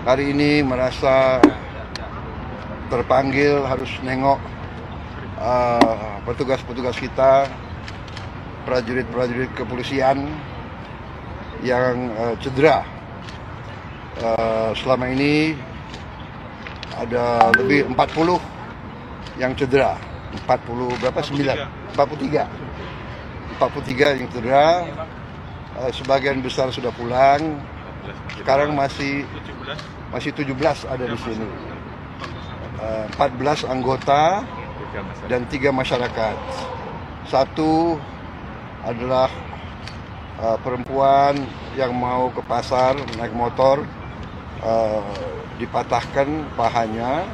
hari ini merasa terpanggil harus nengok petugas-petugas kita, prajurit-prajurit kepolisian yang cedera. Selama ini ada lebih 40 yang cedera. 40 berapa? 43 yang cedera. Sebagian besar sudah pulang. Sekarang masih 17 ada di sini. 14 anggota dan 3 masyarakat. Satu adalah perempuan yang mau ke pasar naik motor, dipatahkan pahanya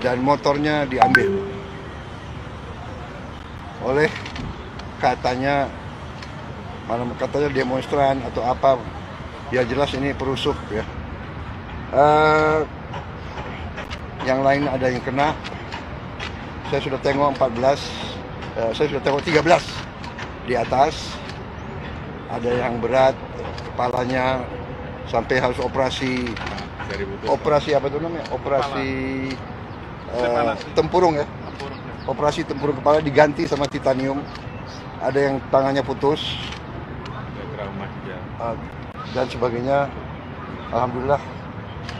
dan motornya diambil oleh katanya demonstran atau apa. Ya jelas ini perusuh ya. Yang lain ada yang kena. Saya sudah tengok 14, saya sudah tengok 13 di atas. Ada yang berat, kepalanya sampai harus operasi apa itu namanya? Operasi tempurung ya. Operasi tempurung kepala diganti sama titanium. Ada yang tangannya putus dan sebagainya. Alhamdulillah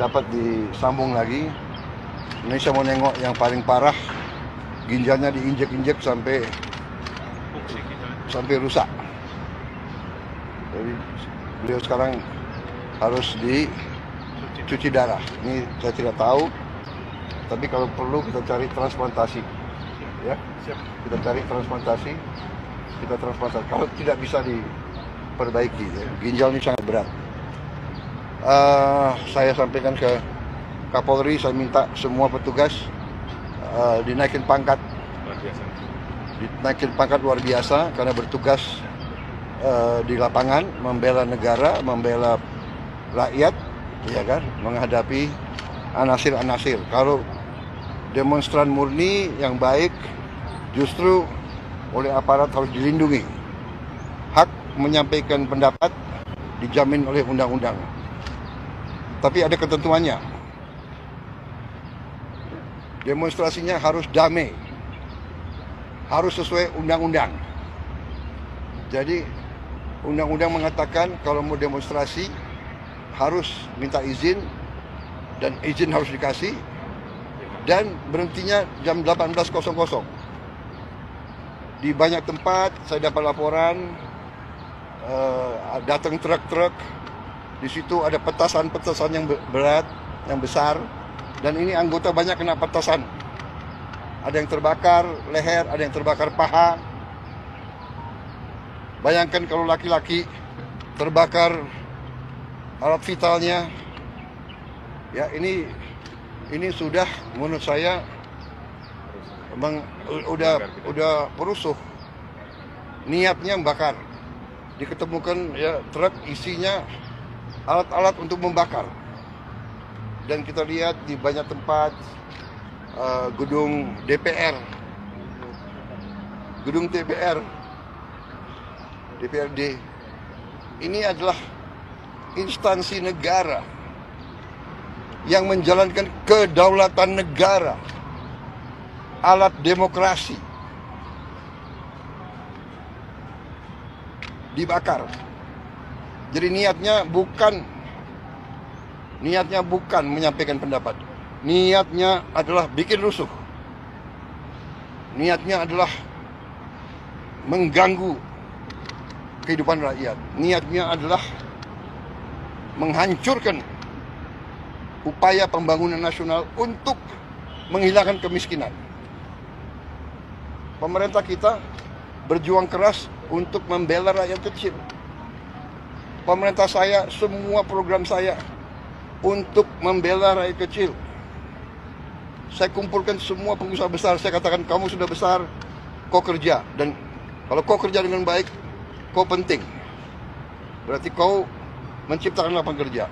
dapat disambung lagi. Indonesia mau nengok yang paling parah, ginjalnya diinjek-injek sampai rusak. Jadi beliau sekarang harus dicuci darah. Ini saya tidak tahu, tapi kalau perlu kita cari transplantasi, ya. Kita cari transplantasi, Kalau tidak bisa diperbaiki, ya. Ginjal ini sangat berat. Saya sampaikan ke Kapolri, saya minta semua petugas dinaikin pangkat, luar biasa karena bertugas di lapangan, membela negara, membela rakyat, ya kan, menghadapi anasir-anasir. Kalau demonstran murni yang baik, justru oleh aparat harus dilindungi. Hak menyampaikan pendapat dijamin oleh undang-undang. Tapi ada ketentuannya. Demonstrasinya harus damai, harus sesuai undang-undang. Jadi undang-undang mengatakan kalau mau demonstrasi harus minta izin, dan izin harus dikasih, dan berhentinya jam 18.00. Di banyak tempat saya dapat laporan datang truk-truk, di situ ada petasan-petasan yang berat, yang besar, dan ini anggota banyak kena petasan. Ada yang terbakar leher, ada yang terbakar paha. Bayangkan kalau laki-laki terbakar alat vitalnya. Ya, ini sudah menurut saya udah perusuh. Niatnya membakar. Diketemukan ya truk isinya alat-alat untuk membakar. Dan kita lihat di banyak tempat, gedung DPR, gedung DPRD, ini adalah instansi negara yang menjalankan kedaulatan negara, alat demokrasi, dibakar. Jadi niatnya bukan menyampaikan pendapat. Niatnya adalah bikin rusuh. Niatnya adalah mengganggu kehidupan rakyat. Niatnya adalah menghancurkan upaya pembangunan nasional untuk menghilangkan kemiskinan. Pemerintah kita berjuang keras untuk membela rakyat kecil. Pemerintah saya, semua program saya untuk membela rakyat kecil. Saya kumpulkan semua pengusaha besar, saya katakan kamu sudah besar, kau kerja. Dan kalau kau kerja dengan baik, kau penting. Berarti kau menciptakan lapangan kerja.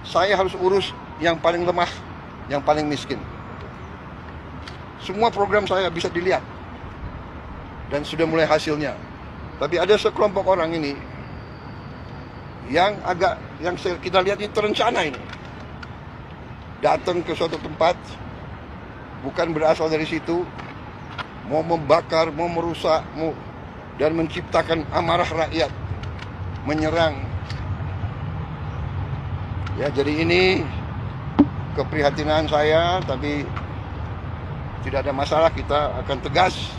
Saya harus urus yang paling lemah, yang paling miskin. Semua program saya bisa dilihat. Dan sudah mulai hasilnya. Tapi ada sekelompok orang ini yang kita lihat ini terencana ini. datang ke suatu tempat bukan berasal dari situ, mau membakar, mau merusak, dan menciptakan amarah rakyat, menyerang. Ya, jadi ini keprihatinan saya, tapi tidak ada masalah, kita akan tegas.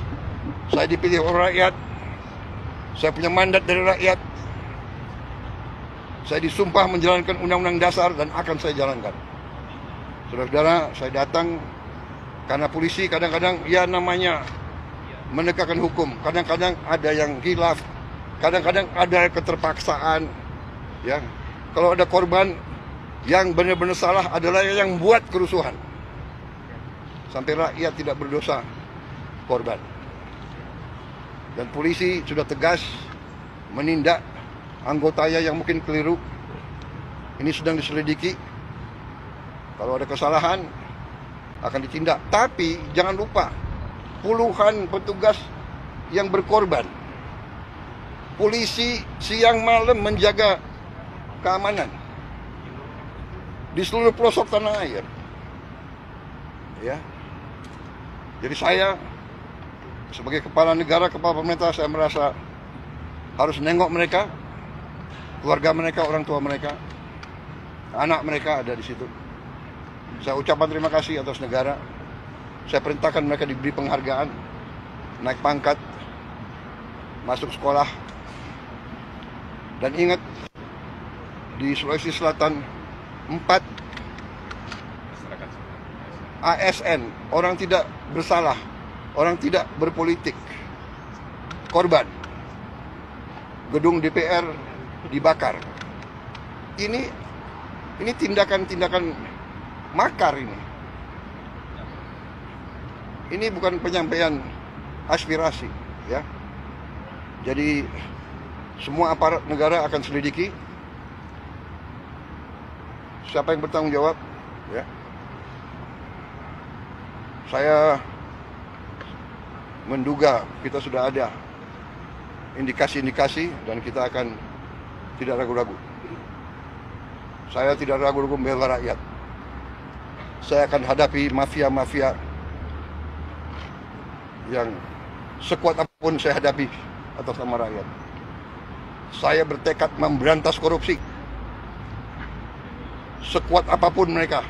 Saya dipilih oleh rakyat, saya punya mandat dari rakyat, saya disumpah menjalankan undang-undang dasar dan akan saya jalankan. Saudara-saudara, saya datang karena polisi kadang-kadang ya namanya menegakkan hukum, kadang-kadang ada yang khilaf, kadang-kadang ada keterpaksaan. Ya, kalau ada korban yang benar-benar salah adalah yang buat kerusuhan, sampai rakyat tidak berdosa korban. Dan polisi sudah tegas menindak anggotanya yang mungkin keliru. Ini sedang diselidiki. Kalau ada kesalahan akan ditindak. Tapi jangan lupa, puluhan petugas yang berkorban. Polisi siang malam menjaga keamanan di seluruh pelosok tanah air. Ya. Jadi saya sebagai kepala negara, kepala pemerintah, saya merasa harus nengok mereka, keluarga mereka, orang tua mereka, anak mereka ada di situ. Saya ucapkan terima kasih atas negara. Saya perintahkan mereka diberi penghargaan, naik pangkat, masuk sekolah. Dan ingat, di Sulawesi Selatan 4 ASN, orang tidak bersalah, orang tidak berpolitik, korban. Gedung DPR dibakar. Ini tindakan-tindakan makar ini. Ini bukan penyampaian aspirasi, ya. Jadi semua aparat negara akan selidiki siapa yang bertanggung jawab, ya. Saya menduga kita sudah ada indikasi-indikasi dan kita akan tidak ragu-ragu. Saya tidak ragu-ragu membela rakyat. Saya akan hadapi mafia-mafia yang sekuat apapun saya hadapi atas nama rakyat. Saya bertekad memberantas korupsi. Sekuat apapun mereka.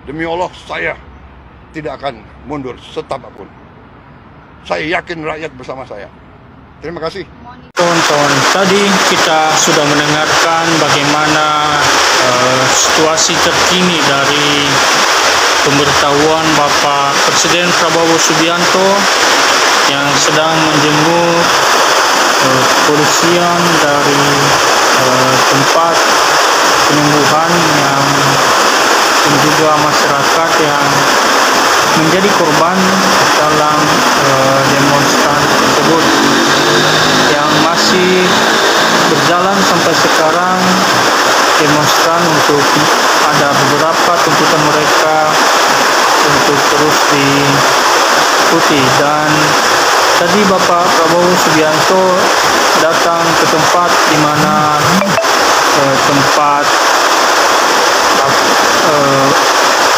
Demi Allah, saya tidak akan mundur setapapun. Saya yakin rakyat bersama saya. Terima kasih. Kawan-kawan, tadi kita sudah mendengarkan bagaimana situasi terkini dari pemberitahuan Bapak Presiden Prabowo Subianto yang sedang menjenguk kepolisian dari tempat penyembuhan yang dan juga masyarakat yang menjadi korban dalam demonstran tersebut yang masih berjalan sampai sekarang. Demonstran untuk ada beberapa tuntutan mereka untuk terus diikuti. Dan tadi Bapak Prabowo Subianto datang ke tempat di mana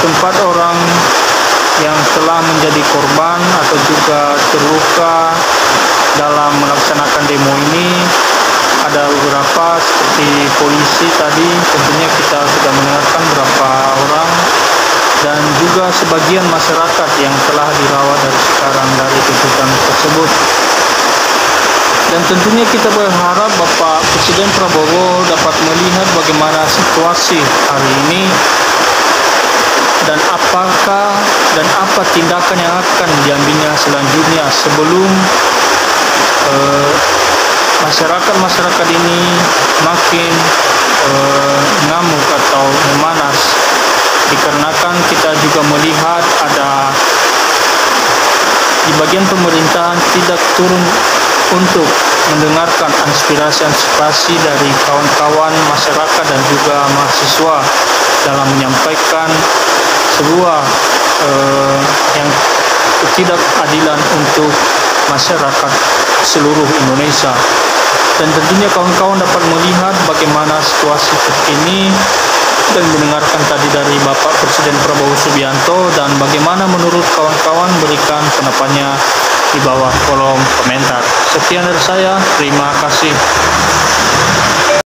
tempat orang yang telah menjadi korban atau juga terluka dalam melaksanakan demo ini. Ada beberapa seperti polisi tadi, tentunya kita sudah mendengarkan beberapa orang, dan juga sebagian masyarakat yang telah dirawat dari sekarang dari tuntutan tersebut. Dan tentunya kita berharap Bapak Presiden Prabowo dapat melihat bagaimana situasi hari ini dan apakah dan apa tindakan yang akan diambilnya selanjutnya sebelum masyarakat ini makin ngamuk atau memanas, dikarenakan kita juga melihat ada di bagian pemerintahan tidak turun untuk mendengarkan aspirasi dari kawan-kawan masyarakat dan juga mahasiswa dalam menyampaikan sebuah yang ketidakadilan untuk masyarakat seluruh Indonesia. Dan tentunya kawan-kawan dapat melihat bagaimana situasi terkini dan mendengarkan tadi dari Bapak Presiden Prabowo Subianto, dan bagaimana menurut kawan-kawan, berikan pendapatnya di bawah kolom komentar. Sekian dari saya, terima kasih.